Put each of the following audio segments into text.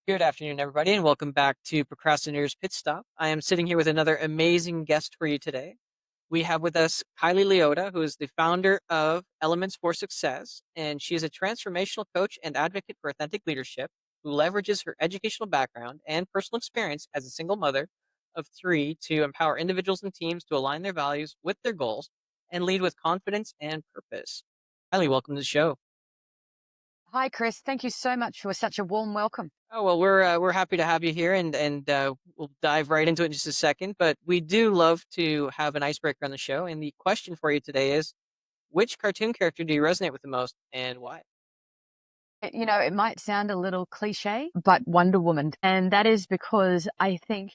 Good afternoon, everybody, and welcome back to Procrastinator's Pit Stop. I am sitting here with another amazing guest for you today. We have with us Kylee Leota, who is the founder of Elements for Success, and she is a transformational coach and advocate for authentic leadership who leverages her educational background and personal experience as a single mother of three to empower individuals and teams to align their values with their goals and lead with confidence and purpose. Kylee, welcome to the show. Hi, Chris. Thank you so much for such a warm welcome. Oh well, we're happy to have you here, and we'll dive right into it in just a second. But we do love to have an icebreaker on the show, and the question for you today is: which cartoon character do you resonate with the most, and why? It might sound a little cliche, but Wonder Woman. And that is because I think,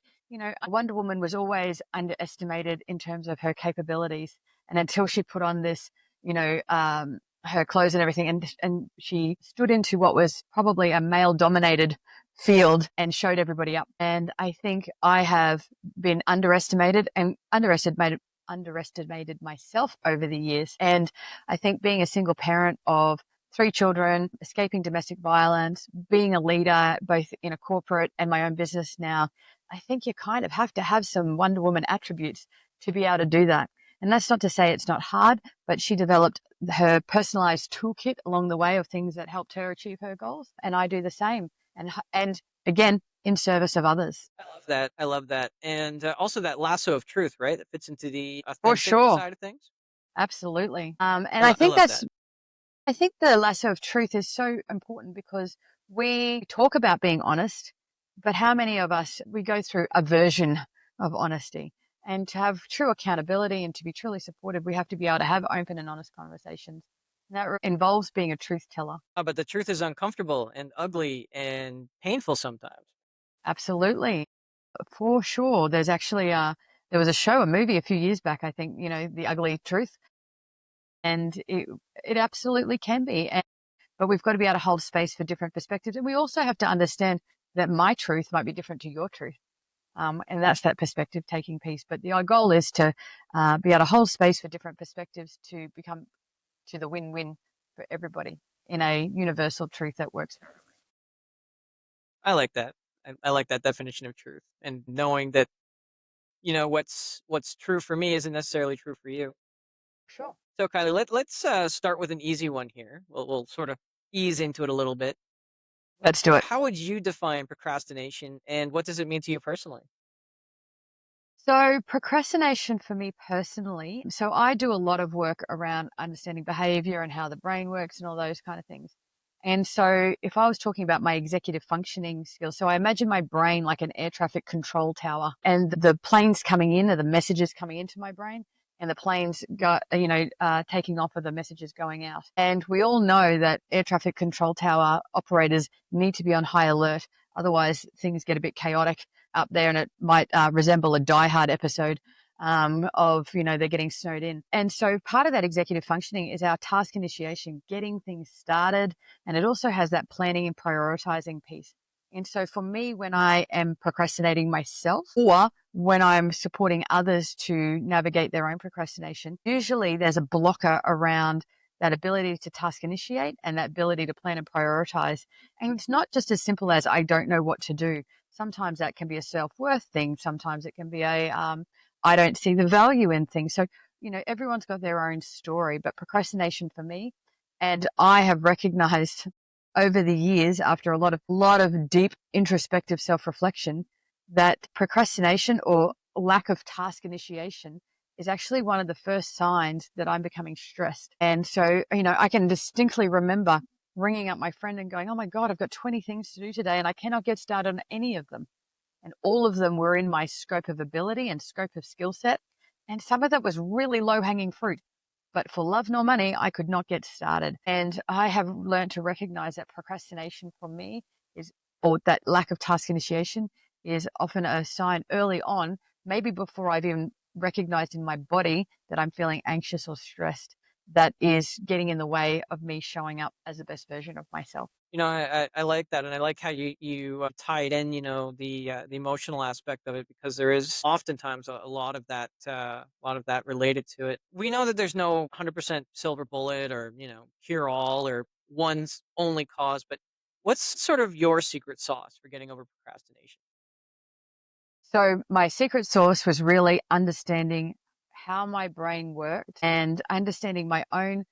Wonder Woman was always underestimated in terms of her capabilities. And until she put on this, her clothes and everything, and she stood into what was probably a male dominated field and showed everybody up. And I think I have been underestimated myself over the years. And I think being a single parent of three children, escaping domestic violence, being a leader, both in a corporate and my own business now, I think you kind of have to have some Wonder Woman attributes to be able to do that. And that's not to say it's not hard, but she developed her personalized toolkit along the way of things that helped her achieve her goals. And I do the same. And again, in service of others. I love that. I love that, and also that lasso of truth, right? That fits into the For authentic sure. side of things. Absolutely. And I I think love that. I think the lasso of truth is so important because we talk about being honest, but how many of us we go through a version of honesty? And to have true accountability and to be truly supported, we have to be able to have open and honest conversations. And that involves being a truth teller. But the truth is uncomfortable and ugly and painful sometimes. Absolutely. For sure. There was a show, a movie a few years back, I think, The Ugly Truth. And it absolutely can be. But we've got to be able to hold space for different perspectives. And we also have to understand that my truth might be different to your truth. And that's that perspective taking piece. But our goal is to be able to hold space for different perspectives to become to the win-win for everybody in a universal truth that works for everybody. I like that. I like that definition of truth, and knowing that what's true for me isn't necessarily true for you. Sure. So, Kylie, let's start with an easy one here. We'll sort of ease into it a little bit. Let's do it. How would you define procrastination, and what does it mean to you personally? So, procrastination for me personally, so I do a lot of work around understanding behavior and how the brain works and all those kind of things. And so, if I was talking about my executive functioning skills, so I imagine my brain like an air traffic control tower, and the planes coming in are the messages coming into my brain, and the planes taking off are the messages going out. And we all know that air traffic control tower operators need to be on high alert. Otherwise, things get a bit chaotic up there, and it might resemble a Die Hard episode of they're getting snowed in. And so part of that executive functioning is our task initiation, getting things started, and it also has that planning and prioritizing piece. And so for me, when I am procrastinating myself or when I'm supporting others to navigate their own procrastination, usually there's a blocker around that ability to task initiate and that ability to plan and prioritize. And it's not just as simple as I don't know what to do. Sometimes that can be a self-worth thing. Sometimes it can be I don't see the value in things. So, everyone's got their own story, but procrastination for me, and I have recognized over the years after a lot of deep introspective self-reflection that procrastination or lack of task initiation is actually one of the first signs that I'm becoming stressed. And so, I can distinctly remember ringing up my friend and going, "Oh my God, I've got 20 things to do today and I cannot get started on any of them." And all of them were in my scope of ability and scope of skill set. And some of that was really low hanging fruit. But for love nor money, I could not get started. And I have learned to recognize that procrastination for me is, or that lack of task initiation is often a sign early on, maybe before I've even recognized in my body that I'm feeling anxious or stressed, that is getting in the way of me showing up as the best version of myself. I like that, and I like how you tied in, the emotional aspect of it, because there is oftentimes a lot of that related to it. We know that there's no 100% silver bullet or cure all or one's only cause, but What's sort of your secret sauce for getting over procrastination? So my secret sauce was really understanding how my brain worked and understanding my own.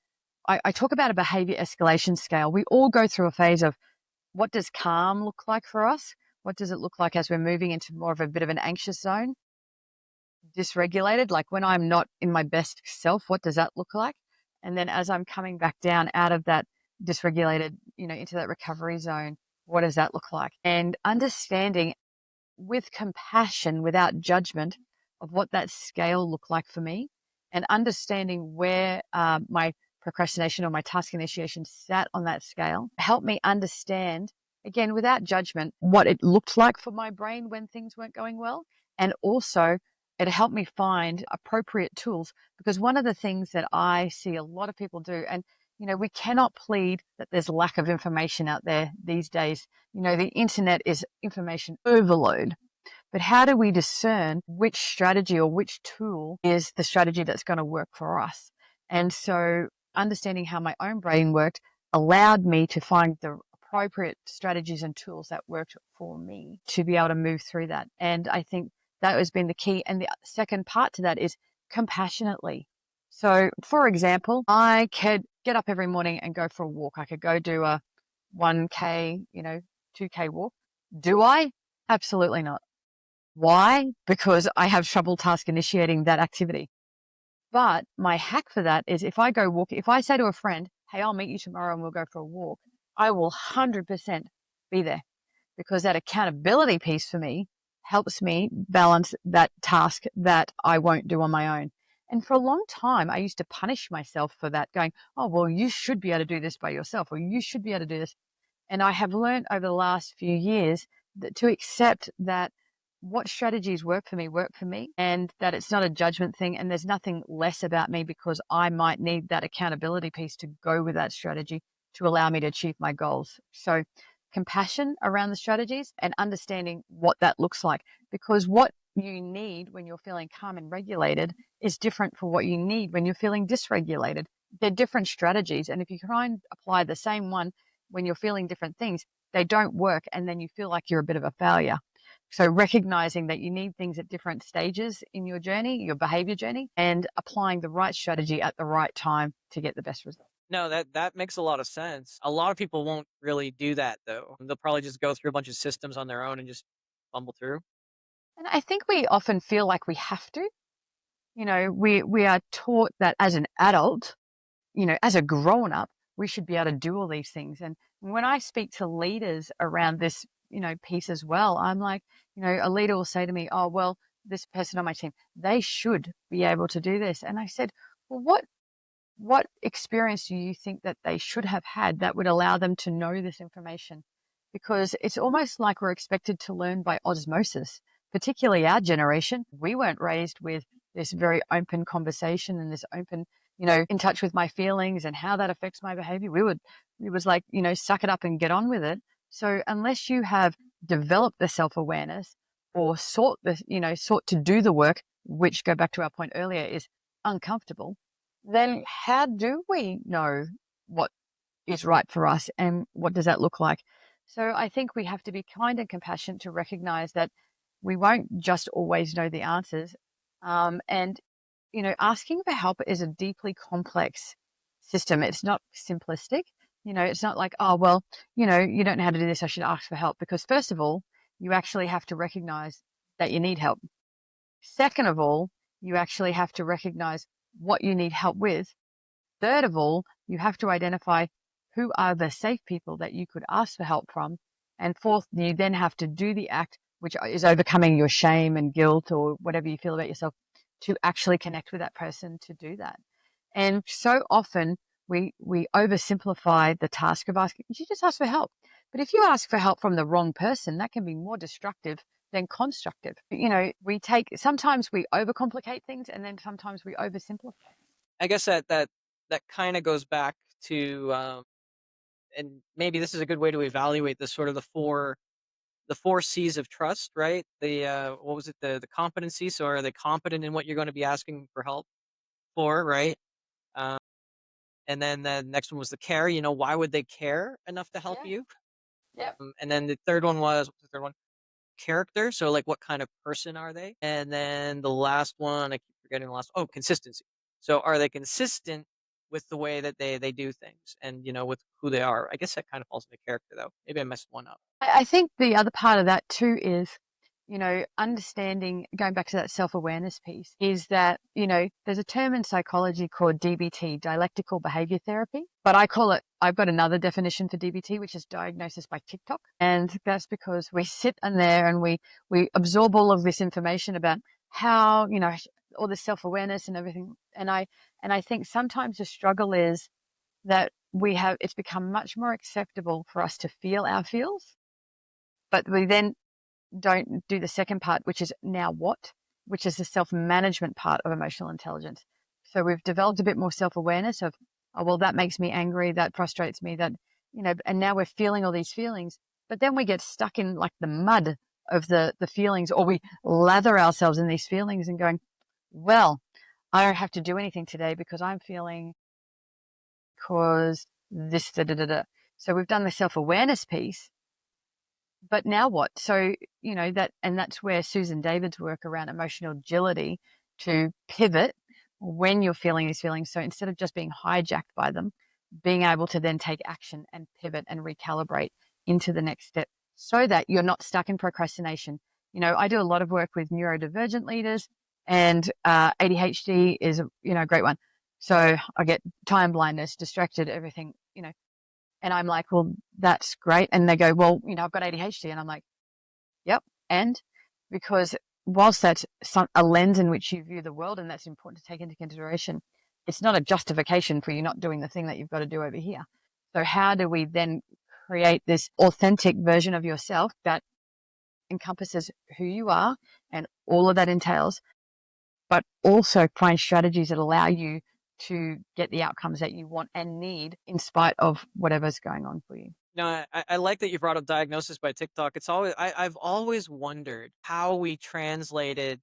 I talk about a behavior escalation scale. We all go through a phase of what does calm look like for us? What does it look like as we're moving into more of a bit of an anxious zone? Dysregulated, like when I'm not in my best self, what does that look like? And then as I'm coming back down out of that dysregulated, into that recovery zone, what does that look like? And understanding with compassion without judgment of what that scale looked like for me and understanding where my procrastination or my task initiation sat on that scale helped me understand, again, without judgment, what it looked like for my brain when things weren't going well. And also, it helped me find appropriate tools because one of the things that I see a lot of people do, and we cannot plead that there's lack of information out there these days. The internet is information overload, but how do we discern which strategy or which tool is the strategy that's going to work for us? And so understanding how my own brain worked allowed me to find the appropriate strategies and tools that worked for me to be able to move through that. And I think that has been the key. And the second part to that is compassionately. So, for example, I could get up every morning and go for a walk. I could go do a 1K, 2K walk. Do I? Absolutely not. Why? Because I have trouble task initiating that activity. But my hack for that is if I go walk, if I say to a friend, hey, I'll meet you tomorrow and we'll go for a walk, I will 100% be there because that accountability piece for me helps me balance that task that I won't do on my own. And for a long time, I used to punish myself for that, going, oh, well, you should be able to do this by yourself, or you should be able to do this. And I have learned over the last few years that to accept that what strategies work for me, and that it's not a judgment thing. And there's nothing less about me because I might need that accountability piece to go with that strategy to allow me to achieve my goals. So, compassion around the strategies and understanding what that looks like. Because what you need when you're feeling calm and regulated is different from what you need when you're feeling dysregulated. They're different strategies. And if you try and apply the same one when you're feeling different things, they don't work. And then you feel like you're a bit of a failure. So recognizing that you need things at different stages in your journey, your behavior journey, and applying the right strategy at the right time to get the best result. No, that makes a lot of sense. A lot of people won't really do that though. They'll probably just go through a bunch of systems on their own and just fumble through. And I think we often feel like we have to. We are taught that as an adult, as a grown up, we should be able to do all these things. And when I speak to leaders around this, piece as well, I'm like, a leader will say to me, oh, well, this person on my team, they should be able to do this. And I said, well, what experience do you think that they should have had that would allow them to know this information? Because it's almost like we're expected to learn by osmosis, particularly our generation. We weren't raised with this very open conversation and this open, in touch with my feelings and how that affects my behavior. It was like, suck it up and get on with it. So unless you have developed the self awareness or sought to do the work, which go back to our point earlier is uncomfortable, then how do we know what is right for us and what does that look like? So I think we have to be kind and compassionate to recognize that we won't just always know the answers. And, asking for help is a deeply complex system. It's not simplistic. It's not like, oh, well, you don't know how to do this. I should ask for help. Because, first of all, you actually have to recognize that you need help. Second of all, you actually have to recognize what you need help with. Third of all, you have to identify who are the safe people that you could ask for help from. And fourth, you then have to do the act, which is overcoming your shame and guilt or whatever you feel about yourself, to actually connect with that person to do that. And so often we oversimplify the task of asking, you just ask for help. But if you ask for help from the wrong person, that can be more destructive than constructive. Sometimes we overcomplicate things and then sometimes we oversimplify. I guess that kind of goes back to and maybe this is a good way to evaluate the sort of the four C's of trust, right? The what was it? The competency. So are they competent in what you're going to be asking for help for, right? Um, and then the next one was the care. Why would they care enough to help Yeah. you? Yep. And then the third one was what's the third one? Character. So like what kind of person are they? And then the last one, I keep forgetting the last. Oh, consistency. So are they consistent with the way that they do things and with who they are? I guess that kind of falls into character though. Maybe I messed one up. I think the other part of that too is, understanding, going back to that self awareness piece, is that, there's a term in psychology called DBT, dialectical behavior therapy. But I've got another definition for DBT, which is diagnosis by TikTok. And that's because we sit in there and we absorb all of this information about how, all this self awareness and everything. And I think sometimes the struggle is that it's become much more acceptable for us to feel our feels, but we then don't do the second part, which is now what, which is the self management part of emotional intelligence. So we've developed a bit more self awareness of, oh, well, that makes me angry, that frustrates me, and now we're feeling all these feelings, but then we get stuck in like the mud of the feelings, or we lather ourselves in these feelings and going, well, I don't have to do anything today because I'm feeling because this, da, da, da, da. So we've done the self awareness piece, but now what? So, that's where Susan David's work around emotional agility to pivot when you're feeling these feelings. So instead of just being hijacked by them, being able to then take action and pivot and recalibrate into the next step so that you're not stuck in procrastination. I do a lot of work with neurodivergent leaders, and ADHD is a great one. So I get time blindness, distracted, everything, and I'm like, well, that's great. And they go, well, I've got ADHD. And I'm like, yep. And because whilst that's a lens in which you view the world, and that's important to take into consideration, it's not a justification for you not doing the thing that you've got to do over here. So how do we then create this authentic version of yourself that encompasses who you are and all of that entails, but also find strategies that allow you to get the outcomes that you want and need in spite of whatever's going on for you. No, I like that you brought up diagnosis by TikTok. I've always wondered how we translated,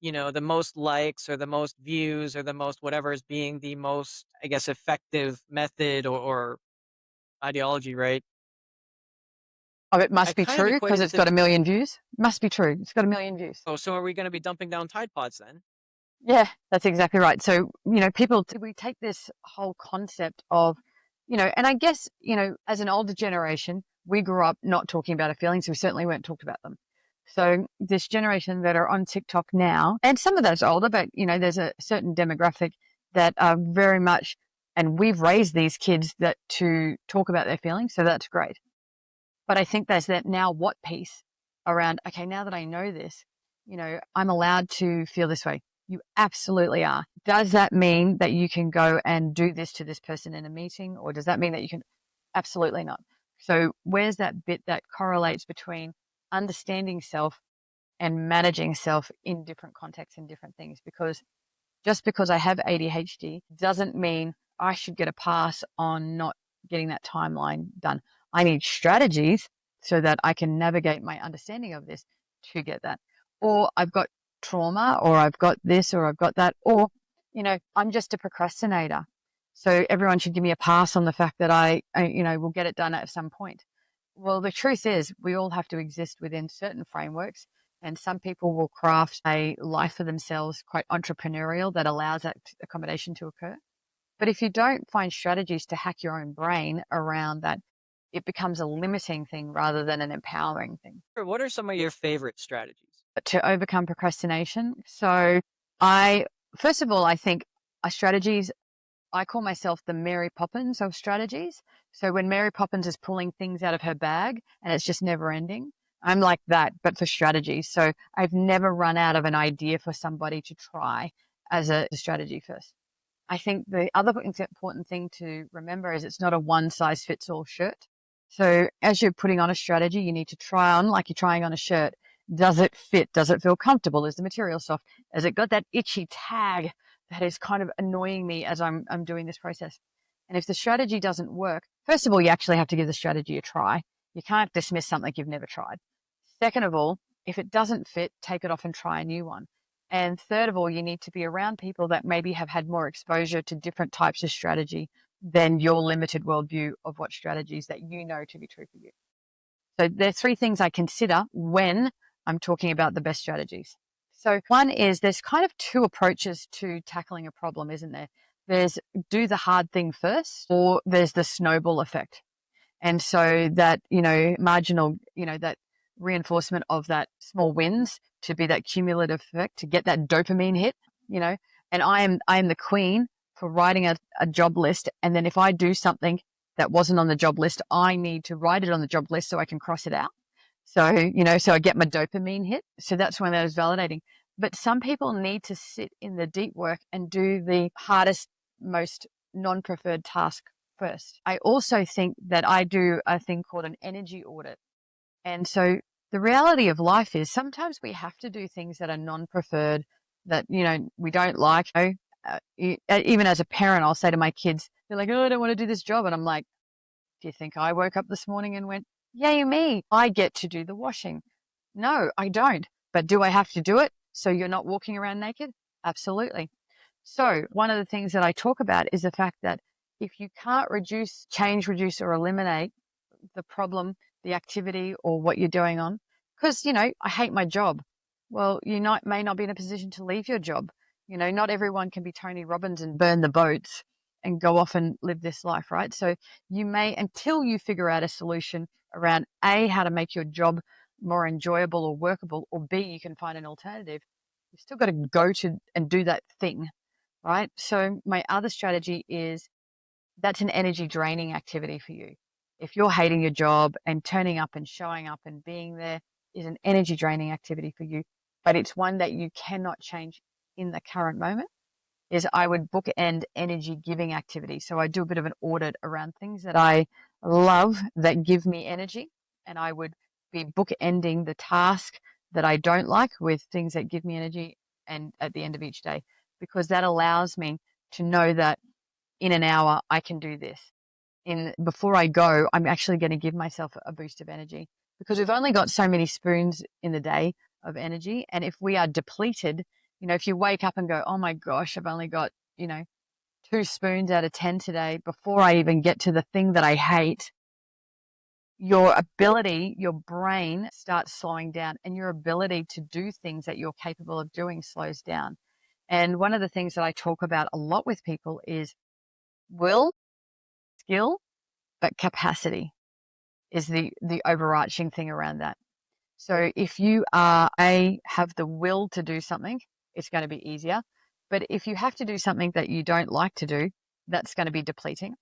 the most likes or the most views or the most whatever as being the most, I guess, effective method or ideology, right? Oh, it I must be kind of true equate because it it's to, got a million views. Must be true. It's got a million views. oh, so are we going to be dumping down Tide Pods then? Yeah, that's exactly right. So, we take this whole concept of, and I guess, as an older generation, we grew up not talking about our feelings. We certainly weren't talked about them. So this generation that are on TikTok now, and some of those older, but, there's a certain demographic that are very much, and we've raised these kids that to talk about their feelings. So that's great. But I think there's that now what piece around, okay, now that I know this, I'm allowed to feel this way. You absolutely are. Does that mean that you can go and do this to this person in a meeting? Or does that mean that you can? Absolutely not. So, where's that bit that correlates between understanding self and managing self in different contexts and different things? Because just because I have ADHD doesn't mean I should get a pass on not getting that timeline done. I need strategies so that I can navigate my understanding of this to get that. Or I've got trauma, or I've got this, or I've got that, or, I'm just a procrastinator. So everyone should give me a pass on the fact that I will get it done at some point. Well, the truth is, we all have to exist within certain frameworks, and some people will craft a life for themselves, quite entrepreneurial, that allows that accommodation to occur. But if you don't find strategies to hack your own brain around that, it becomes a limiting thing rather than an empowering thing. Or what are some of your favorite strategies? But to overcome procrastination, so I, first of all, I think strategies, I call myself the Mary Poppins of strategies. So when Mary Poppins is pulling things out of her bag and it's just never ending, I'm like that, but for strategies. So I've never run out of an idea for somebody to try as a strategy first. I think the other important thing to remember is it's not a one size fits all shirt. So as you're putting on a strategy, you need to try on like you're trying on a shirt. Does it fit? Does it feel comfortable? Is the material soft? Has it got that itchy tag that is kind of annoying me as I'm doing this process? And if the strategy doesn't work, first of all, you actually have to give the strategy a try. You can't dismiss something you've never tried. Second of all, if it doesn't fit, take it off and try a new one. And third of all, you need to be around people that maybe have had more exposure to different types of strategy than your limited worldview of what strategies that you know to be true for you. So there are three things I consider when I'm talking about the best strategies. So one is there's kind of two approaches to tackling a problem, isn't there? There's do the hard thing first, or there's the snowball effect. And so that, marginal, that reinforcement of that small wins to be that cumulative effect, to get that dopamine hit, you know, and I am the queen for writing a job list. And then if I do something that wasn't on the job list, I need to write it on the job list so I can cross it out. So, so I get my dopamine hit. So that's when that is validating. But some people need to sit in the deep work and do the hardest, most non-preferred task first. I also think that I do a thing called an energy audit. And so the reality of life is sometimes we have to do things that are non-preferred, that, we don't like. Even as a parent, I'll say to my kids, they're like, oh, I don't want to do this job. And I'm like, do you think I woke up this morning and went, yay me, I get to do the washing? No, I don't. But do I have to do it so you're not walking around naked? Absolutely. So one of the things that I talk about is the fact that if you can't change, reduce, or eliminate the problem, the activity, or what you're doing on, because, I hate my job. Well, may not be in a position to leave your job. Not everyone can be Tony Robbins and burn the boats and go off and live this life, right? So you may, until you figure out a solution around A, how to make your job more enjoyable or workable, or B, you can find an alternative, you've still got to go to and do that thing, right? So my other strategy is that's an energy draining activity for you. If you're hating your job and turning up and showing up and being there is an energy draining activity for you, but it's one that you cannot change in the current moment, is I would bookend energy giving activity. So I do a bit of an audit around things that I love that give me energy. And I would be bookending the task that I don't like with things that give me energy and at the end of each day, because that allows me to know that in an hour I can do this. Before I go, I'm actually going to give myself a boost of energy, because we've only got so many spoons in the day of energy. And if we are depleted, if you wake up and go, oh my gosh, I've only got, 2 spoons out of 10 today before I even get to the thing that I hate, your ability, your brain starts slowing down, and your ability to do things that you're capable of doing slows down. And one of the things that I talk about a lot with people is will, skill, but capacity is the overarching thing around that. So if you have the will to do something, it's going to be easier. But if you have to do something that you don't like to do, that's going to be depleting.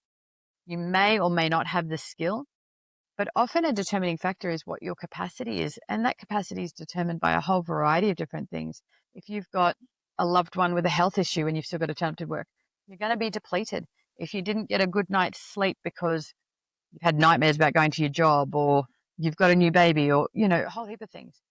You may or may not have the skill, but often a determining factor is what your capacity is. And that capacity is determined by a whole variety of different things. If you've got a loved one with a health issue and you've still got to turn up to work, you're going to be depleted. If you didn't get a good night's sleep because you've had nightmares about going to your job, or you've got a new baby, or, a whole heap of things,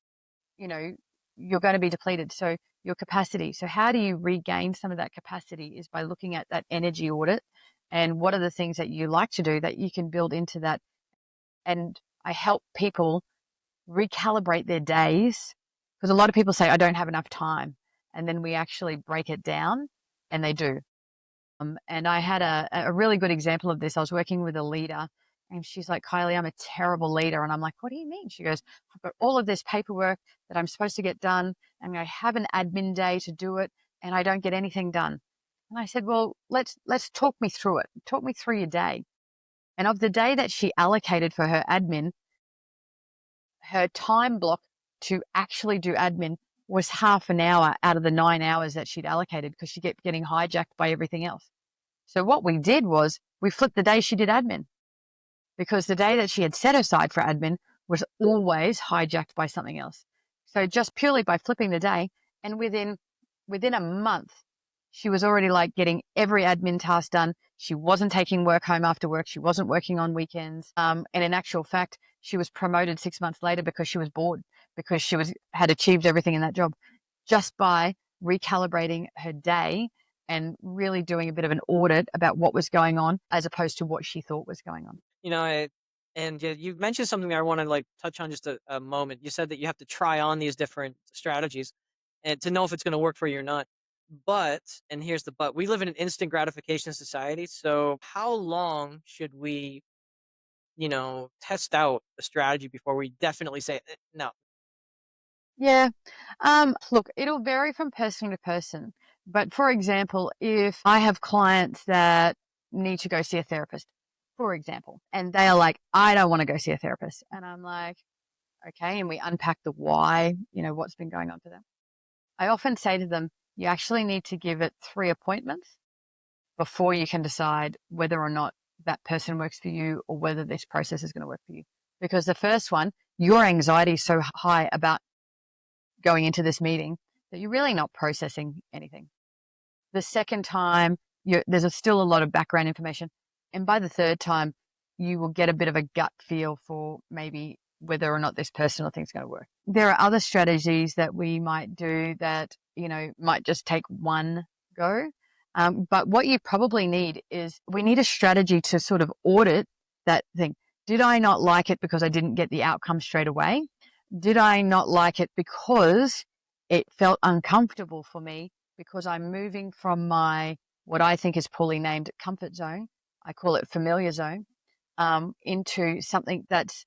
you know, you're going to be depleted. So your capacity. So how do you regain some of that capacity is by looking at that energy audit and what are the things that you like to do that you can build into that. And I help people recalibrate their days, because a lot of people say, I don't have enough time. And then we actually break it down, and they do. And I had a really good example of this. I was working with a leader, and she's like, Kylie, I'm a terrible leader. And I'm like, what do you mean? She goes, I've got all of this paperwork that I'm supposed to get done, and I have an admin day to do it, and I don't get anything done. And I said, well, let's talk me through it. Talk me through your day. And of the day that she allocated for her admin, her time block to actually do admin was half an hour out of the 9 hours that she'd allocated, because she kept getting hijacked by everything else. So what we did was we flipped the day she did admin, because the day that she had set aside for admin was always hijacked by something else. So just purely by flipping the day, and within a month, she was already like getting every admin task done. She wasn't taking work home after work. She wasn't working on weekends. And in actual fact, she was promoted 6 months later because she was bored, because she had achieved everything in that job, just by recalibrating her day and really doing a bit of an audit about what was going on as opposed to what she thought was going on. You know, and yeah, you mentioned something that I want to like touch on just a moment. You said that you have to try on these different strategies and to know if it's going to work for you or not. But, and here's the but, we live in an instant gratification society. So how long should we test out a strategy before we definitely say, no. Yeah. Look, it'll vary from person to person. But for example, if I have clients that need to go see a therapist, for example, and they are like, I don't want to go see a therapist. And I'm like, okay. And we unpack the why, what's been going on for them. I often say to them, you actually need to give it 3 appointments before you can decide whether or not that person works for you or whether this process is going to work for you. Because the first one, your anxiety is so high about going into this meeting that you're really not processing anything. The second time, still a lot of background information. And by the third time, you will get a bit of a gut feel for maybe whether or not this personal thing's going to work. There are other strategies that we might do that, might just take one go. But what you probably need is we need a strategy to sort of audit that thing. Did I not like it because I didn't get the outcome straight away? Did I not like it because it felt uncomfortable for me because I'm moving from my, what I think is poorly named comfort zone, I call it familiar zone, into something that's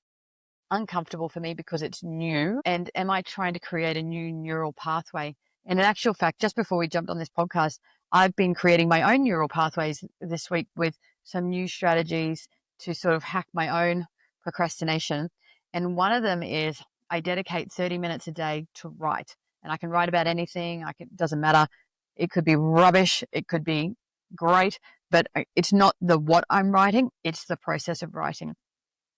uncomfortable for me because it's new? And am I trying to create a new neural pathway? And in actual fact, just before we jumped on this podcast, I've been creating my own neural pathways this week with some new strategies to sort of hack my own procrastination. And one of them is I dedicate 30 minutes a day to write. And I can write about anything. Doesn't matter. It could be rubbish. It could be great, but it's not the what I'm writing. It's the process of writing.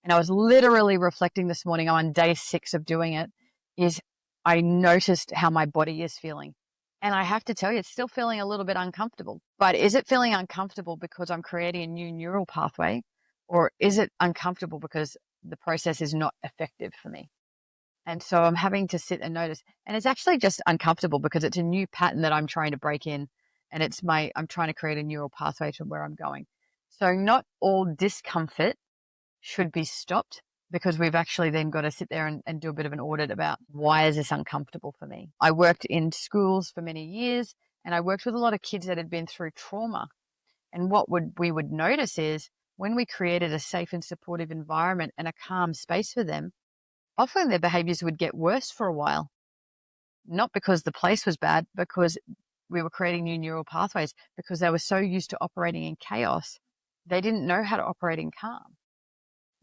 And I was literally reflecting this morning, I'm on day 6 of doing it, is I noticed how my body is feeling. And I have to tell you, it's still feeling a little bit uncomfortable. But is it feeling uncomfortable because I'm creating a new neural pathway? Or is it uncomfortable because the process is not effective for me? And so I'm having to sit and notice. And it's actually just uncomfortable because it's a new pattern that I'm trying to break in. And I'm trying to create a neural pathway to where I'm going. So not all discomfort should be stopped because we've actually then got to sit there and do a bit of an audit about why is this uncomfortable for me? I worked in schools for many years and I worked with a lot of kids that had been through trauma. And we would notice is when we created a safe and supportive environment and a calm space for them, often their behaviors would get worse for a while. Not because the place was bad, because we were creating new neural pathways, because they were so used to operating in chaos, they didn't know how to operate in calm.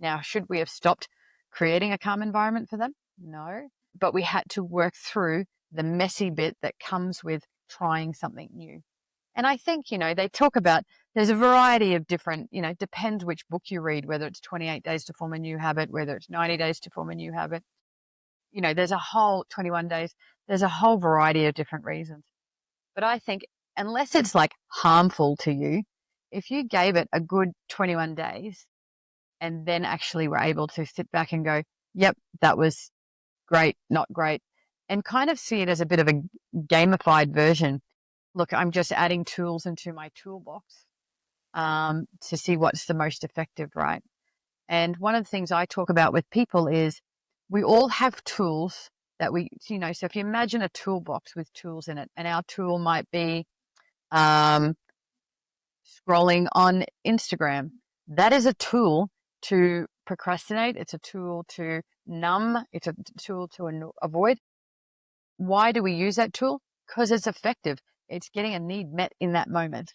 Now, should we have stopped creating a calm environment for them? No, but we had to work through the messy bit that comes with trying something new. And I think, they talk about there's a variety of different, depends which book you read, whether it's 28 days to form a new habit, whether it's 90 days to form a new habit. There's a whole 21 days, there's a whole variety of different reasons. But I think unless it's like harmful to you, if you gave it a good 21 days, and then actually were able to sit back and go, yep, that was great, not great, and kind of see it as a bit of a gamified version. Look, I'm just adding tools into my toolbox to see what's the most effective, right? And one of the things I talk about with people is we all have tools that so if you imagine a toolbox with tools in it, and our tool might be um, scrolling on Instagram. That is a tool to procrastinate. It's a tool to numb. It's a tool to avoid. Why do we use that tool? Because it's effective. It's getting a need met in that moment.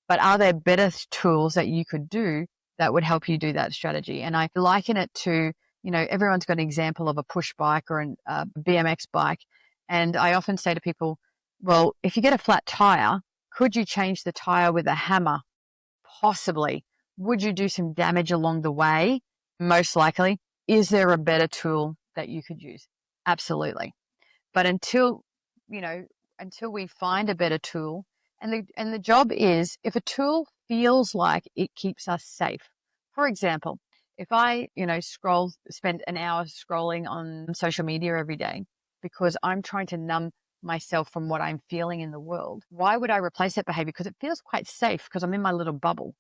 But are there better tools that you could do that would help you do that strategy? And I liken it to, everyone's got an example of a push bike or a BMX bike. And I often say to people, well, if you get a flat tire, could you change the tire with a hammer? Possibly. Would you do some damage along the way? Most likely. Is there a better tool that you could use? Absolutely. But you know, until we find a better tool, and the job is if a tool feels like it keeps us safe. For example, if I, spend an hour scrolling on social media every day because I'm trying to numb myself from what I'm feeling in the world, why would I replace that behavior? Because it feels quite safe because I'm in my little bubble.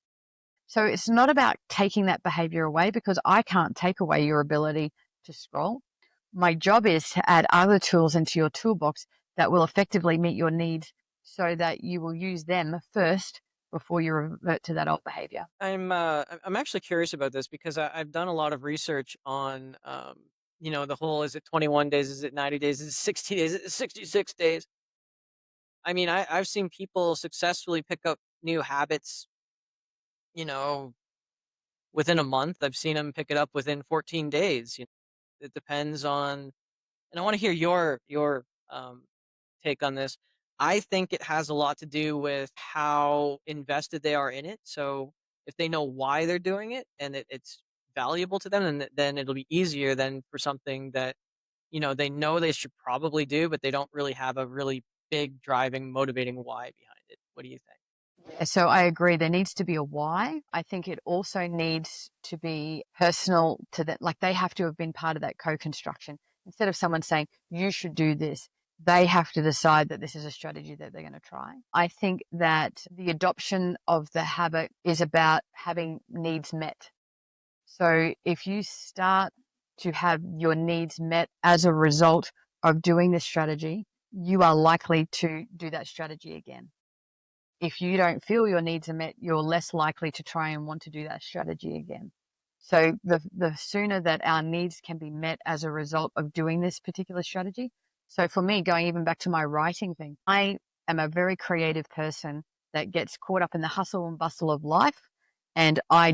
So it's not about taking that behavior away because I can't take away your ability to scroll. My job is to add other tools into your toolbox that will effectively meet your needs so that you will use them first before you revert to that old behavior. I'm actually curious about this because I've done a lot of research on the whole, is it 21 days, is it 90 days, is it 60 days, is it 66 days? I mean, I've seen people successfully pick up new habits, you know, within a month. I've seen them pick it up within 14 days. It depends on, and I want to hear your take on this. I think it has a lot to do with how invested they are in it. So if they know why they're doing it and it's valuable to them, then it'll be easier than for something that they know they should probably do, but they don't really have a really big driving, motivating why behind it. What do you think? So I agree. There needs to be a why. I think it also needs to be personal to that. Like they have to have been part of that co-construction. Instead of someone saying, you should do this, they have to decide that this is a strategy that they're going to try. I think that the adoption of the habit is about having needs met. So if you start to have your needs met as a result of doing this strategy, you are likely to do that strategy again. If you don't feel your needs are met, you're less likely to try and want to do that strategy again. So the sooner that our needs can be met as a result of doing this particular strategy. So for me, going even back to my writing thing, I am a very creative person that gets caught up in the hustle and bustle of life. And I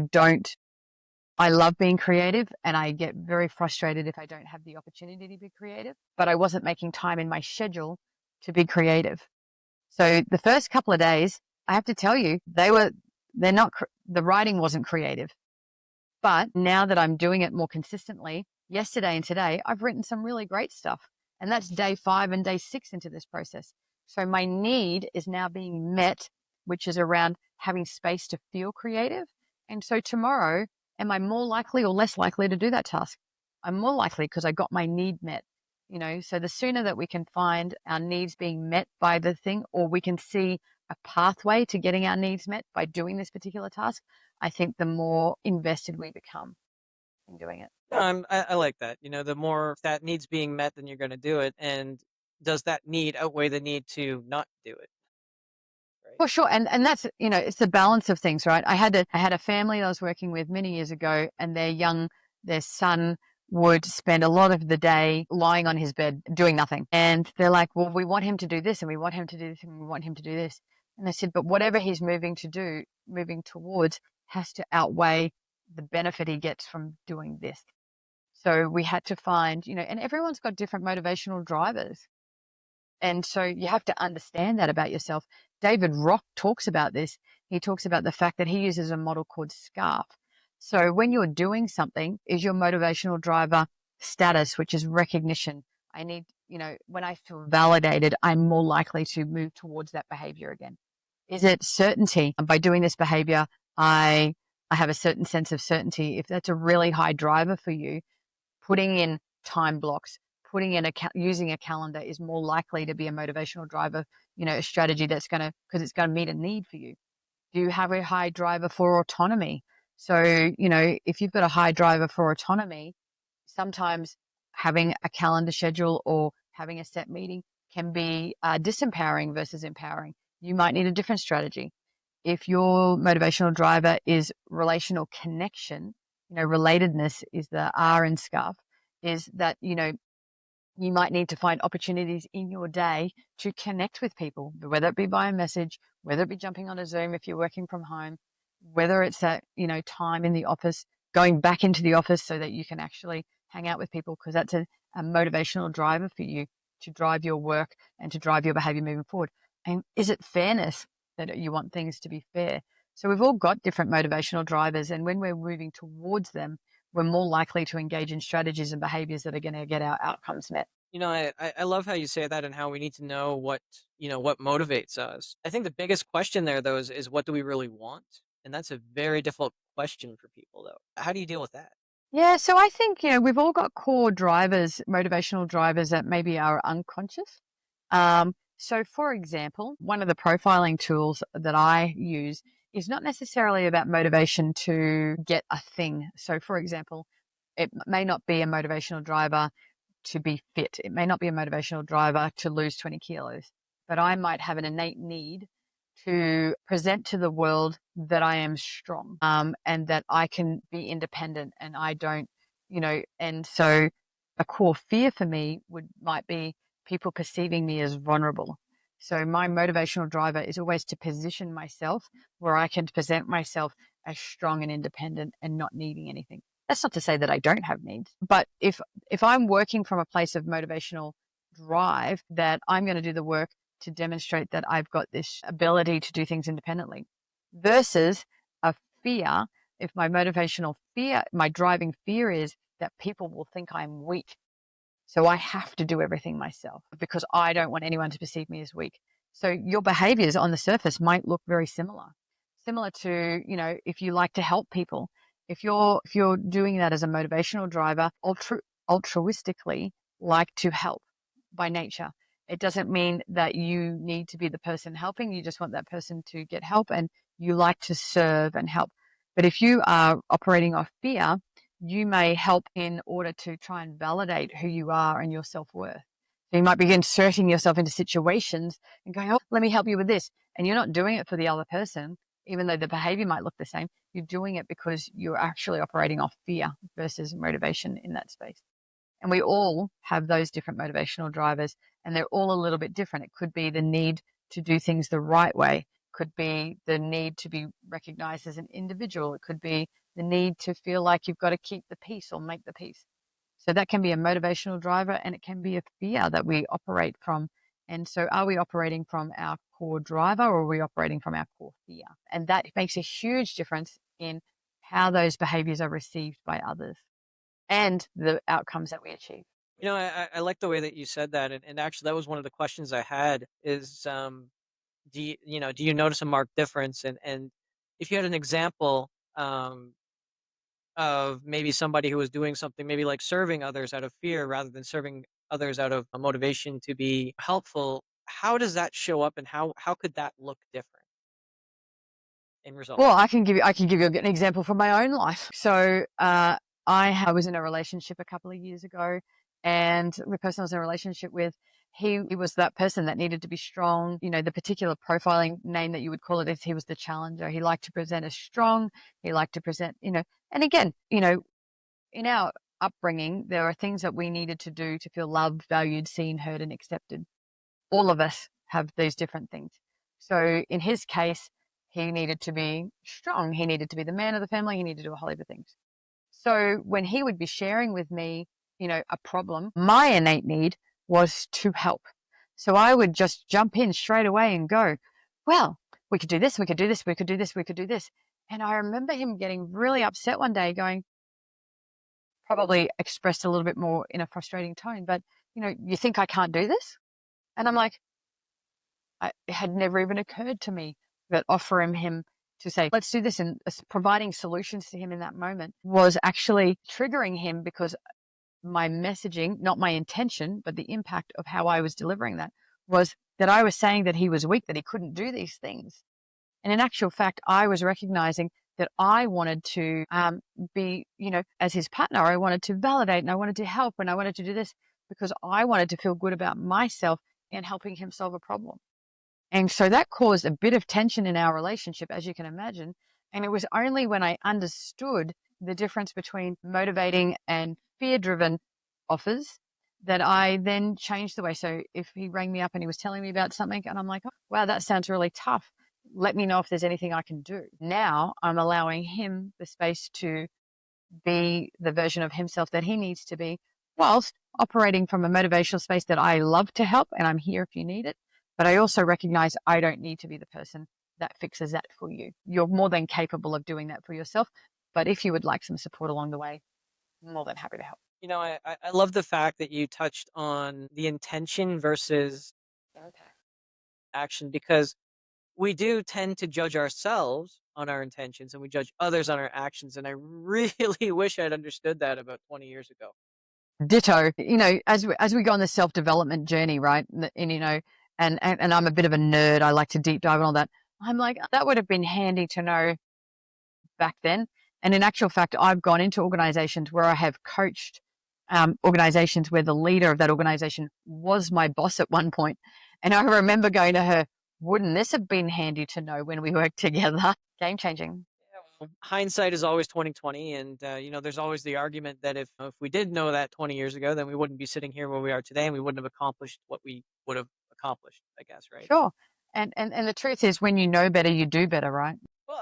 love being creative and I get very frustrated if I don't have the opportunity to be creative, but I wasn't making time in my schedule to be creative. So the first couple of days, I have to tell you, they're not, the writing wasn't creative. But now that I'm doing it more consistently, yesterday and today, I've written some really great stuff. And that's day 5 and day 6 into this process. So my need is now being met, which is around having space to feel creative. And so tomorrow, am I more likely or less likely to do that task? I'm more likely because I got my need met. So the sooner that we can find our needs being met by the thing, or we can see a pathway to getting our needs met by doing this particular task, I think the more invested we become in doing it. I like that. The more that needs being met, then you're going to do it. And does that need outweigh the need to not do it? Right. For sure. And that's, it's the balance of things, right? I had a family I was working with many years ago, and their son would spend a lot of the day lying on his bed doing nothing. And they're like, well, we want him to do this and we want him to do this and we want him to do this. And I said, but whatever he's moving towards has to outweigh the benefit he gets from doing this. So we had to find, and everyone's got different motivational drivers. And so you have to understand that about yourself. David Rock talks about this. He talks about the fact that he uses a model called SCARF. So when you're doing something, is your motivational driver status, which is recognition? I need, when I feel validated, I'm more likely to move towards that behavior again. Is it certainty? By doing this behavior, I have a certain sense of certainty. If that's a really high driver for you, putting in time blocks, putting in using a calendar is more likely to be a motivational driver, a strategy that's going to, because it's going to meet a need for you. Do you have a high driver for autonomy? So, if you've got a high driver for autonomy, sometimes having a calendar schedule or having a set meeting can be disempowering versus empowering. You might need a different strategy. If your motivational driver is relational connection, relatedness is the R in SCARF, is that, you might need to find opportunities in your day to connect with people, whether it be via message, whether it be jumping on a Zoom if you're working from home, whether it's that, time in the office, going back into the office so that you can actually hang out with people, because that's a motivational driver for you to drive your work and to drive your behavior moving forward. And is it fairness that you want things to be fair? So we've all got different motivational drivers, and when we're moving towards them, we're more likely to engage in strategies and behaviors that are going to get our outcomes met. I love how you say that and how we need to know what motivates us. I think the biggest question there though is what do we really want? And that's a very difficult question for people though. How do you deal with that? Yeah, so I think, we've all got core drivers, motivational drivers that maybe are unconscious. So, for example, one of the profiling tools that I use is not necessarily about motivation to get a thing. So, for example, it may not be a motivational driver to be fit. It may not be a motivational driver to lose 20 kilos, but I might have an innate need to present to the world that I am strong, and that I can be independent and I don't, and so a core fear for me might be people perceiving me as vulnerable. So my motivational driver is always to position myself where I can present myself as strong and independent and not needing anything. That's not to say that I don't have needs, but if I'm working from a place of motivational drive, that I'm going to do the work to demonstrate that I've got this ability to do things independently, versus a fear. If my motivational fear, my driving fear is that people will think I'm weak, so I have to do everything myself because I don't want anyone to perceive me as weak. So your behaviors on the surface might look very similar. Similar to, if you like to help people, if you're doing that as a motivational driver, altruistically like to help by nature. It doesn't mean that you need to be the person helping. You just want that person to get help and you like to serve and help. But if you are operating off fear, you may help in order to try and validate who you are and your self-worth. So you might be inserting yourself into situations and going, oh, let me help you with this. And you're not doing it for the other person, even though the behavior might look the same. You're doing it because you're actually operating off fear versus motivation in that space. And we all have those different motivational drivers, and they're all a little bit different. It could be the need to do things the right way, could be the need to be recognized as an individual, it could be the need to feel like you've got to keep the peace or make the peace. So that can be a motivational driver, and it can be a fear that we operate from. And so are we operating from our core driver, or are we operating from our core fear? And that makes a huge difference in how those behaviors are received by others and the outcomes that we achieve. I like the way that you said that, and actually, that was one of the questions I had. Is do you notice a marked difference? And if you had an example, of maybe somebody who was doing something, maybe like serving others out of fear rather than serving others out of a motivation to be helpful, how does that show up, and how could that look different in Well, results? I can give you an example from my own life. So, I was in a relationship a couple of years ago, and the person I was in a relationship with, he was that person that needed to be strong. The particular profiling name that you would call it is he was the challenger. He liked to present as strong. He liked to present, and again, in our upbringing, there are things that we needed to do to feel loved, valued, seen, heard, and accepted. All of us have these different things. So in his case, he needed to be strong. He needed to be the man of the family. He needed to do a whole heap of things. So when he would be sharing with me, a problem, my innate need was to help. So I would just jump in straight away and go, well, we could do this, we could do this, we could do this, we could do this. And I remember him getting really upset one day, going, probably expressed a little bit more in a frustrating tone, but, you think I can't do this? And I'm like, it had never even occurred to me that offering him to say, let's do this, and providing solutions to him in that moment was actually triggering him, because my messaging, not my intention, but the impact of how I was delivering that, was that I was saying that he was weak, that he couldn't do these things. And in actual fact, I was recognizing that I wanted to be, as his partner, I wanted to validate and I wanted to help and I wanted to do this because I wanted to feel good about myself and helping him solve a problem. And so that caused a bit of tension in our relationship, as you can imagine. And it was only when I understood the difference between motivating and fear driven offers that I then changed the way. So if he rang me up and he was telling me about something, and I'm like, oh, wow, that sounds really tough. Let me know if there's anything I can do. Now I'm allowing him the space to be the version of himself that he needs to be, whilst operating from a motivational space that I love to help and I'm here if you need it. But I also recognize I don't need to be the person that fixes that for you. You're more than capable of doing that for yourself. But if you would like some support along the way, I'm more than happy to help. I love the fact that you touched on the intention versus Okay. action, because we do tend to judge ourselves on our intentions and we judge others on our actions. And I really wish I'd understood that about 20 years ago. Ditto. As we go on the self development journey, right? And and I'm a bit of a nerd. I like to deep dive and all that. I'm like, that would have been handy to know back then. And in actual fact, I've gone into organizations where I have coached organizations where the leader of that organization was my boss at one point. And I remember going to her, wouldn't this have been handy to know when we worked together? Game changing. Yeah, well, hindsight is always 2020, and there's always the argument that if we did know that 20 years ago, then we wouldn't be sitting here where we are today, and we wouldn't have accomplished what we would have accomplished. I guess, right? Sure. And the truth is when you know better, you do better, right? Well,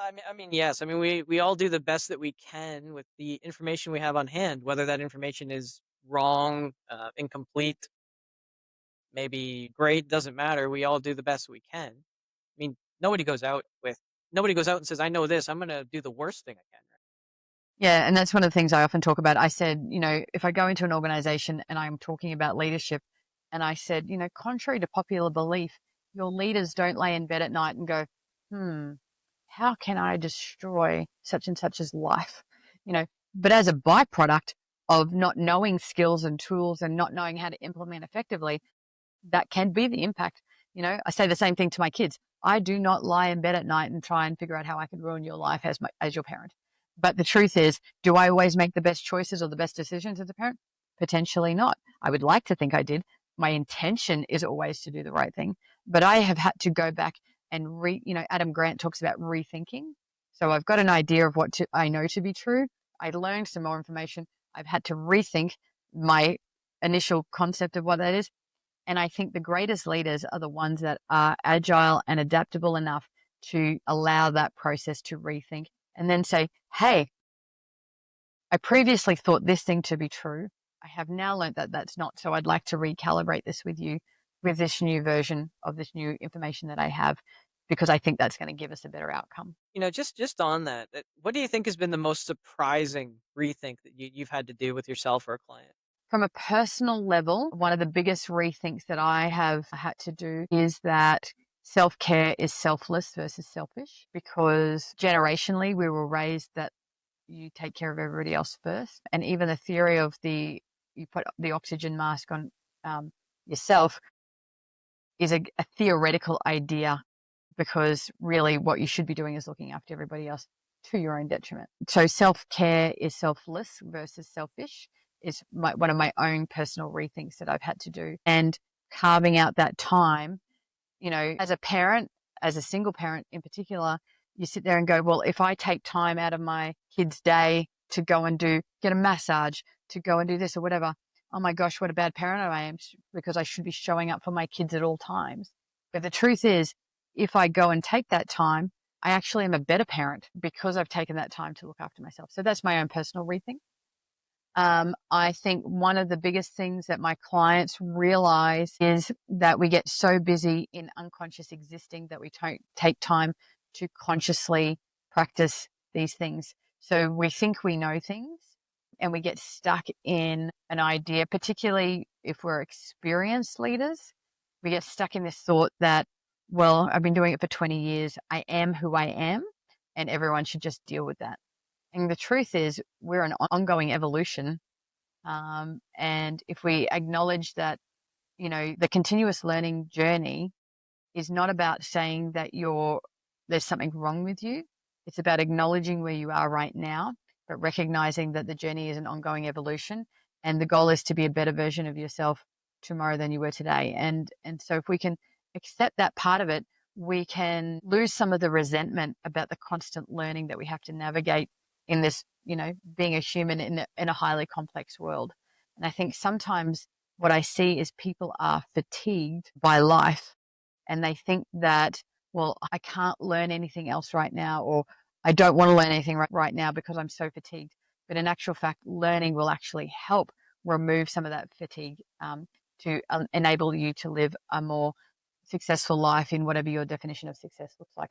yes. I mean, we all do the best that we can with the information we have on hand, whether that information is wrong, incomplete, maybe great, doesn't matter. We all do the best we can. I mean, nobody goes out and says, "I know this. I'm going to do the worst thing I can." Right? Yeah, and that's one of the things I often talk about. I said, if I go into an organization and I'm talking about leadership, and I said, contrary to popular belief, your leaders don't lay in bed at night and go, hmm, how can I destroy such and such's life? You know, but as a byproduct of not knowing skills and tools and not knowing how to implement effectively, that can be the impact. I say the same thing to my kids. I do not lie in bed at night and try and figure out how I can ruin your life as your parent. But the truth is, do I always make the best choices or the best decisions as a parent? Potentially not. I would like to think I did. My intention is always to do the right thing, but I have had to go back and Adam Grant talks about rethinking. So I've got an idea of I know to be true. I learned some more information. I've had to rethink my initial concept of what that is, and I think the greatest leaders are the ones that are agile and adaptable enough to allow that process to rethink and then say, hey, I previously thought this thing to be true. I have now learned that that's not. So I'd like to recalibrate this with you with this new version of this new information that I have, because I think that's going to give us a better outcome. Just on that, what do you think has been the most surprising rethink that you've had to do with yourself or a client? From a personal level, one of the biggest rethinks that I have had to do is that self care is selfless versus selfish, because generationally we were raised that you take care of everybody else first. And even the theory of you put the oxygen mask on yourself is a theoretical idea, because really what you should be doing is looking after everybody else to your own detriment. So self care is selfless versus selfish is one of my own personal rethinks that I've had to do. And carving out that time, as a parent, as a single parent in particular, you sit there and go, well, if I take time out of my kid's day to go and get a massage, to go and do this or whatever, oh my gosh, what a bad parent I am, because I should be showing up for my kids at all times. But the truth is, if I go and take that time, I actually am a better parent because I've taken that time to look after myself. So that's my own personal rethink. I think one of the biggest things that my clients realize is that we get so busy in unconscious existing that we don't take time to consciously practice these things. So we think we know things and we get stuck in an idea, particularly if we're experienced leaders. We get stuck in this thought that, well, I've been doing it for 20 years. I am who I am, and everyone should just deal with that. And the truth is, we're an ongoing evolution. And if we acknowledge that, the continuous learning journey is not about saying that there's something wrong with you. It's about acknowledging where you are right now, but recognizing that the journey is an ongoing evolution. And the goal is to be a better version of yourself tomorrow than you were today. And so if we can accept that part of it, we can lose some of the resentment about the constant learning that we have to navigate in this, being a human in a highly complex world. And I think sometimes what I see is people are fatigued by life, and they think that, well, I can't learn anything else right now, or I don't want to learn anything right now because I'm so fatigued. But in actual fact, learning will actually help remove some of that fatigue, to enable you to live a more successful life in whatever your definition of success looks like.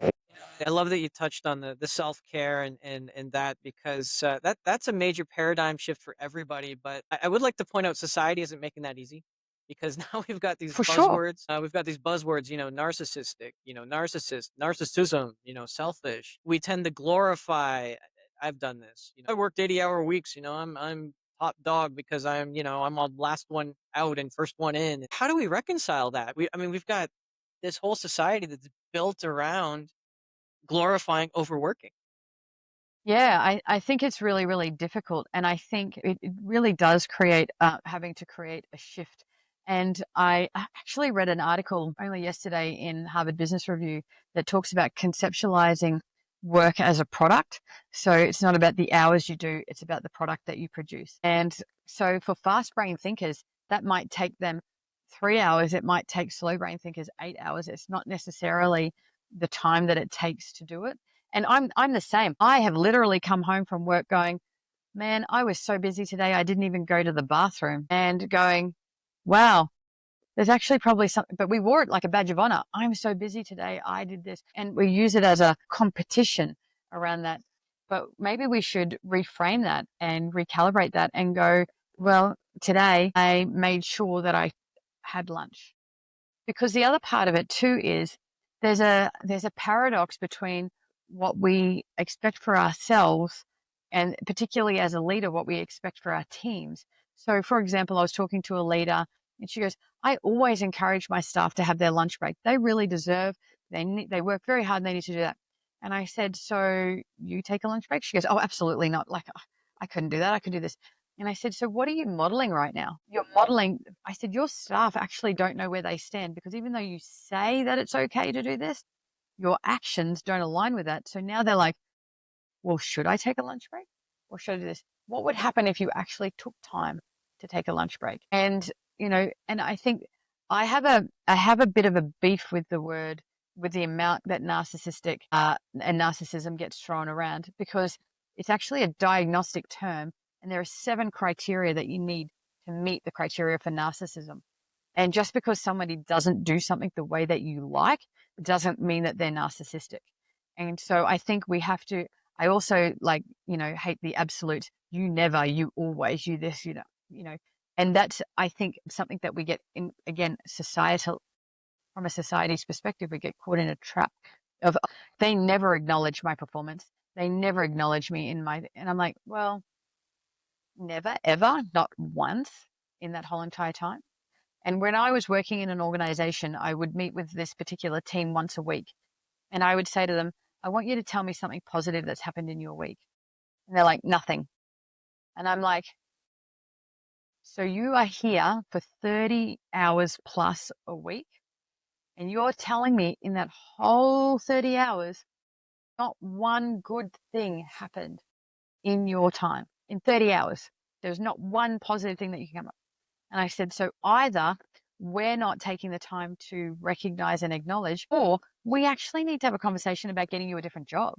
I love that you touched on the self-care and that, because that's a major paradigm shift for everybody. But I would like to point out society isn't making that easy, because now we've got these For sure. buzzwords. We've got these buzzwords, narcissistic, narcissism, selfish. We tend to glorify. I've done this. I worked 80-hour weeks. I'm top dog because I'm on last one out and first one in. How do we reconcile that? We've got this whole society that's built around glorifying overworking. Yeah, I think it's really, really difficult. And I think it really does create, having to create a shift. And I actually read an article only yesterday in Harvard Business Review that talks about conceptualizing work as a product. So it's not about the hours you do, it's about the product that you produce. And so for fast brain thinkers, that might take them 3 hours. It might take slow brain thinkers 8 hours. It's not necessarily the time that it takes to do it. And I'm the same. I have literally come home from work going, man, I was so busy today, I didn't even go to the bathroom, and going, wow, there's actually probably something, but we wore it like a badge of honor. I'm so busy today. I did this. And we use it as a competition around that. But maybe we should reframe that and recalibrate that and go, well, today I made sure that I had lunch. Because the other part of it too is there's a paradox between what we expect for ourselves and particularly as a leader, what we expect for our teams. So for example, I was talking to a leader and she goes, I always encourage my staff to have their lunch break. They really deserve, they work very hard and they need to do that. And I said, so you take a lunch break? She goes, oh, absolutely not. Like, I couldn't do that. I could do this. And I said, so what are you modeling right now? You're modeling. I said, your staff actually don't know where they stand because even though you say that it's okay to do this, your actions don't align with that. So now they're like, well, should I take a lunch break or should I do this? What would happen if you actually took time to take a lunch break? And, and I think I have a bit of a beef with the word, with the amount that narcissistic and narcissism gets thrown around because it's actually a diagnostic term and there are 7 criteria that you need to meet the criteria for narcissism. And just because somebody doesn't do something the way that you like doesn't mean that they're narcissistic. And so I think we have to, I also like, hate the absolute, you never, you always, you this, and that's, I think, something that we get in, again, societal, from a society's perspective, we get caught in a trap of they never acknowledge my performance. They never acknowledge me and I'm like, well, never, ever, not once in that whole entire time. And when I was working in an organization, I would meet with this particular team once a week. And I would say to them, I want you to tell me something positive that's happened in your week. And they're like, nothing. And I'm like, so you are here for 30 hours plus a week. And you're telling me in that whole 30 hours, not one good thing happened in your time. In 30 hours, there's not one positive thing that you can come up. And I said, so either we're not taking the time to recognize and acknowledge, or we actually need to have a conversation about getting you a different job.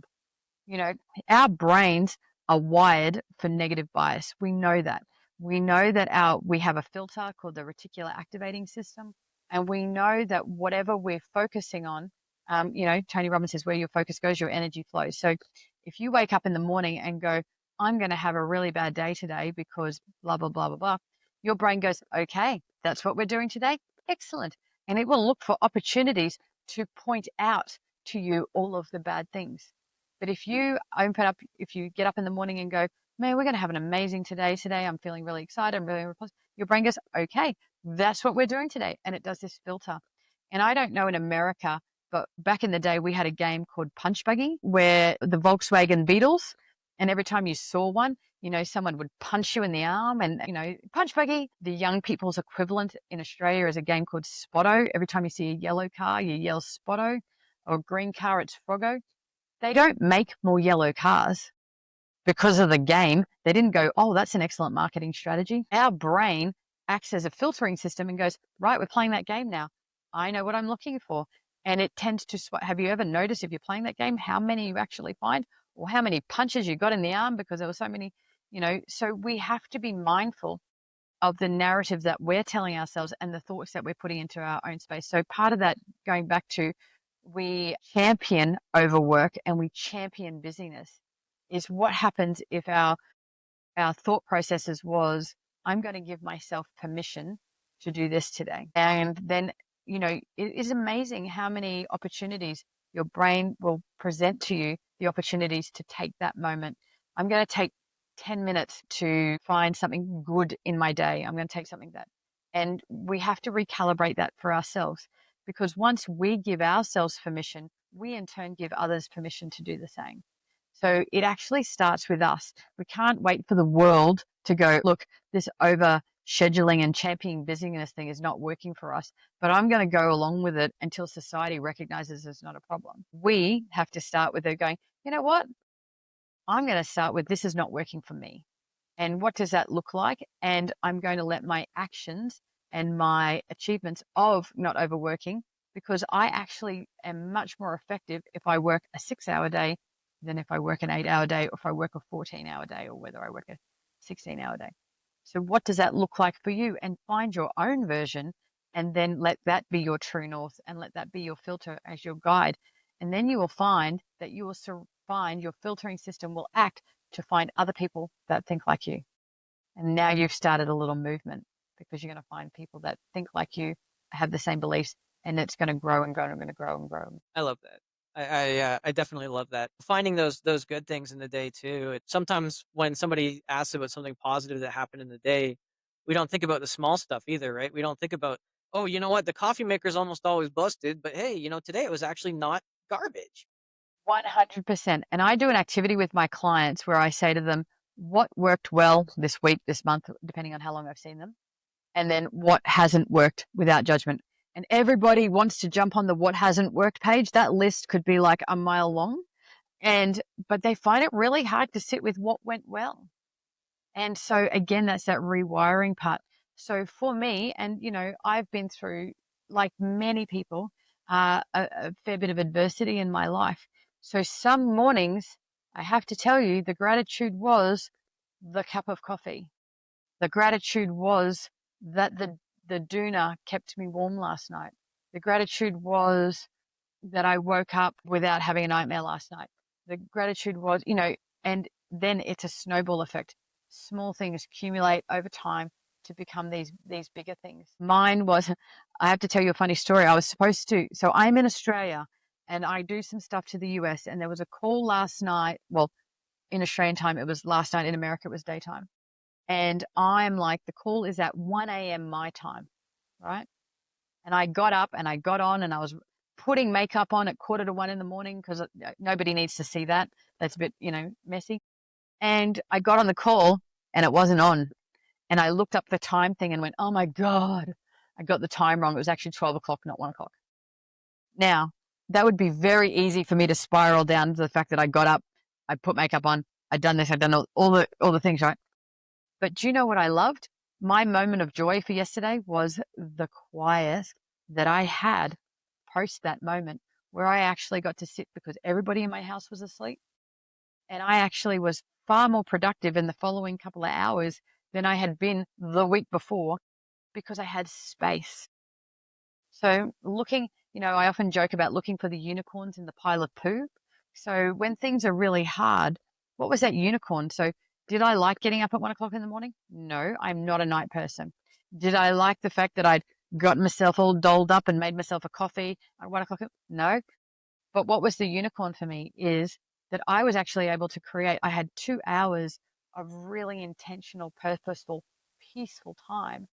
You know, our brains are wired for negative bias. We know that. We know that we have a filter called the reticular activating system, and we know that whatever we're focusing on, Tony Robbins says, where your focus goes, your energy flows. So if you wake up in the morning and go, I'm going to have a really bad day today because blah, blah, blah, blah, blah, your brain goes, okay, that's what we're doing today. Excellent. And it will look for opportunities to point out to you all of the bad things. But if you get up in the morning and go, man, we're going to have an amazing today. I'm feeling really excited. I'm really positive. Your brain goes, okay, that's what we're doing today. And it does this filter. And I don't know in America, but back in the day, we had a game called Punch Buggy where the Volkswagen Beetles, and every time you saw one, someone would punch you in the arm and, Punch Buggy. The young people's equivalent in Australia is a game called Spotto. Every time you see a yellow car, you yell Spotto, or a green car, it's Froggo. They don't make more yellow cars because of the game. They didn't go, oh, that's an excellent marketing strategy. Our brain acts as a filtering system and goes, right, we're playing that game now. I know what I'm looking for. And it tends to, have you ever noticed if you're playing that game, how many you actually find or how many punches you got in the arm because there were so many, so we have to be mindful of the narrative that we're telling ourselves and the thoughts that we're putting into our own space. So part of that, going back to, we champion overwork and we champion busyness, is what happens if our thought processes was, I'm going to give myself permission to do this today. And then, it is amazing how many opportunities your brain will present to you, the opportunities to take that moment. I'm going to take 10 minutes to find something good in my day. I'm going to take something that, and we have to recalibrate that for ourselves, because once we give ourselves permission, we in turn give others permission to do the same. So it actually starts with us. We can't wait for the world to go, look, this scheduling and championing busyness thing is not working for us, but I'm going to go along with it until society recognizes it's not a problem. We have to start with it going, you know what? I'm going to start with this is not working for me. And what does that look like? And I'm going to let my actions and my achievements of not overworking, because I actually am much more effective if I work a 6 hour day than if I work an 8 hour day, or if I work a 14-hour day, or whether I work a 16-hour day. So, what does that look like for you? And find your own version, and then let that be your true north, and let that be your filter as your guide. And then you will find that you will find your filtering system will act to find other people that think like you. And now you've started a little movement, because you're going to find people that think like you, have the same beliefs, and it's going to grow and grow and going to grow and grow. I love that. I definitely love that. Finding those good things in the day too. It sometimes when somebody asks about something positive that happened in the day, we don't think about the small stuff either, right? We don't think about, oh, you know what, the coffee maker's almost always busted, but hey, today it was actually not garbage. 100%. And I do an activity with my clients where I say to them, what worked well this week, this month, depending on how long I've seen them, and then what hasn't worked, without judgment. And everybody wants to jump on the what hasn't worked page. That list could be like a mile long. But they find it really hard to sit with what went well. And so again, that's that rewiring part. So for me, and I've been through, like many people, a fair bit of adversity in my life. So some mornings, I have to tell you, the gratitude was the cup of coffee. The gratitude was that the doona kept me warm last night. The gratitude was that I woke up without having a nightmare last night. The gratitude was, and then it's a snowball effect. Small things accumulate over time to become these bigger things. Mine was, I have to tell you a funny story. I was supposed to, so I'm in Australia and I do some stuff to the US, and there was a call last night. Well, in Australian time, it was last night. In America, it was daytime. And I'm like, the call is at 1 a.m. my time, right? And I got up and I got on and I was putting makeup on at 1:45 in the morning, because nobody needs to see that. That's a bit, messy. And I got on the call and it wasn't on. And I looked up the time thing and went, oh my God, I got the time wrong. It was actually 12 o'clock, not 1 o'clock. Now, that would be very easy for me to spiral down to the fact that I got up, I put makeup on, I'd done this, I'd done all the things, right? But do you know what I loved? My moment of joy for yesterday was the quiet that I had post that moment, where I actually got to sit because everybody in my house was asleep. And I actually was far more productive in the following couple of hours than I had been the week before, because I had space. So I often joke about looking for the unicorns in the pile of poo. So when things are really hard, what was that unicorn? So did I like getting up at 1 o'clock in the morning? No, I'm not a night person. Did I like the fact that I'd gotten myself all dolled up and made myself a coffee at 1 o'clock? No. But what was the unicorn for me is that I was actually able to I had 2 hours of really intentional, purposeful, peaceful time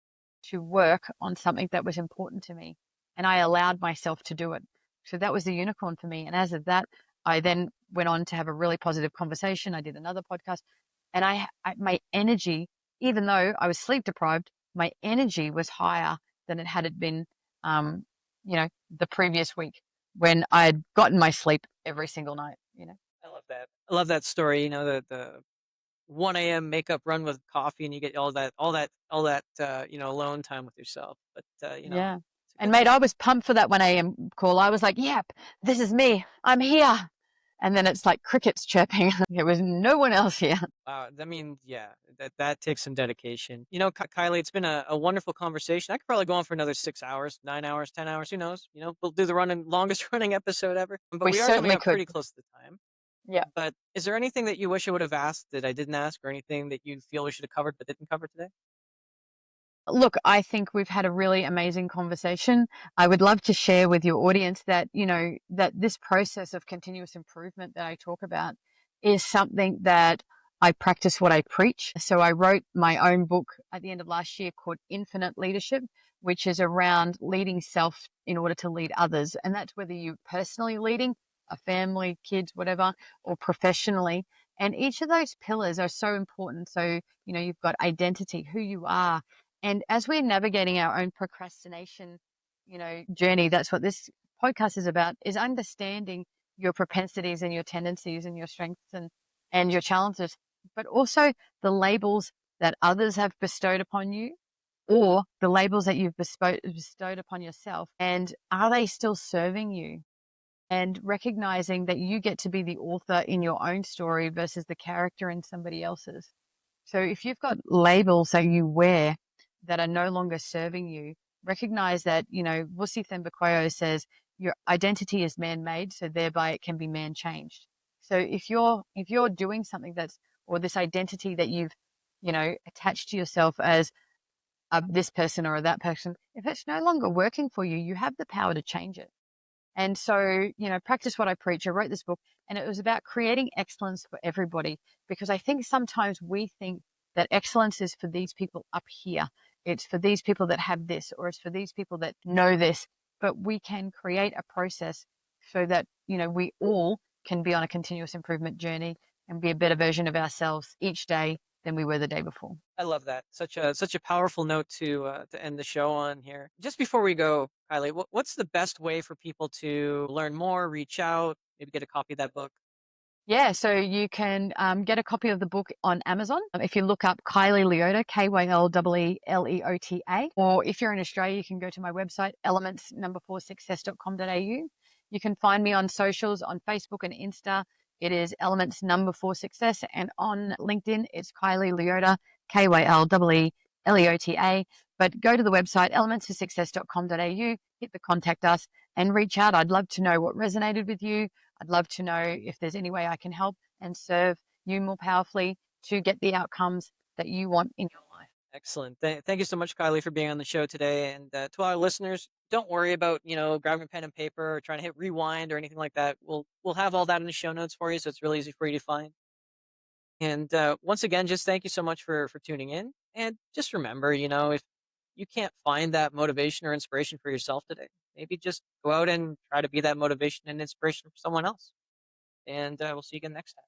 to work on something that was important to me. And I allowed myself to do it. So that was the unicorn for me. And as of that, I then went on to have a really positive conversation. I did another podcast, and my energy, even though I was sleep deprived, my energy was higher than it been, um, the previous week, when I had gotten my sleep every single night. I love that. I love that story. The 1 a.m. makeup run with coffee, and you get all that alone time with yourself. But Yeah. it's a And good mate, thing. I was pumped for that 1 a.m. call. I was like, yep, this is me. I'm here. And then it's like crickets chirping. There was no one else here. Wow, I mean, yeah, that takes some dedication. Kylie, it's been a wonderful conversation. I could probably go on for another 6 hours, 9 hours, 10 hours. Who knows? We'll do the longest running episode ever. But We we are coming certainly up could. pretty close to the time. Yeah. But is there anything that you wish I would have asked that I didn't ask, or anything that you feel we should have covered but didn't cover today? Look, I think we've had a really amazing conversation. I would love to share with your audience that, that this process of continuous improvement that I talk about is something that I practice what I preach. So I wrote my own book at the end of last year called Infinite Leadership, which is around leading self in order to lead others. And that's whether you're personally leading a family, kids, whatever, or professionally. And each of those pillars are so important. So, you've got identity, who you are, And as we're navigating our own procrastination, journey, that's what this podcast is about, is understanding your propensities and your tendencies and your strengths and your challenges, but also the labels that others have bestowed upon you or the labels that you've bestowed upon yourself. And are they still serving you? And recognizing that you get to be the author in your own story versus the character in somebody else's. So if you've got labels that you wear that are no longer serving you, recognize that, Vusi Thembakoyo says your identity is man-made, so thereby it can be man-changed. So if you're doing something that's, or this identity that you've, attached to yourself as this person or that person, if it's no longer working for you, you have the power to change it. And so, practice what I preach. I wrote this book and it was about creating excellence for everybody because I think sometimes we think that excellence is for these people up here. It's for these people that have this, or it's for these people that know this. But we can create a process so that, we all can be on a continuous improvement journey and be a better version of ourselves each day than we were the day before. I love that. Such a powerful note to end the show on here. Just before we go, Kylie, what's the best way for people to learn more, reach out, maybe get a copy of that book? Yeah, so you can get a copy of the book on Amazon. If you look up Kylee Leota, Kyleeleota, or if you're in Australia, you can go to my website, elements number 4success.com.au. You can find me on socials on Facebook and Insta. It is elements number 4success. And on LinkedIn, it's Kylee Leota, Kyleeleota. But go to the website, elementsforsuccess.com.au, hit the contact us and reach out. I'd love to know what resonated with you. I'd love to know if there's any way I can help and serve you more powerfully to get the outcomes that you want in your life. Excellent. Thank you so much, Kylie, for being on the show today. And to our listeners, don't worry about grabbing a pen and paper or trying to hit rewind or anything like that. We'll have all that in the show notes for you, so it's really easy for you to find. And once again, just thank you so much for tuning in. And just remember, if you can't find that motivation or inspiration for yourself today, maybe just go out and try to be that motivation and inspiration for someone else. And we'll see you again next time.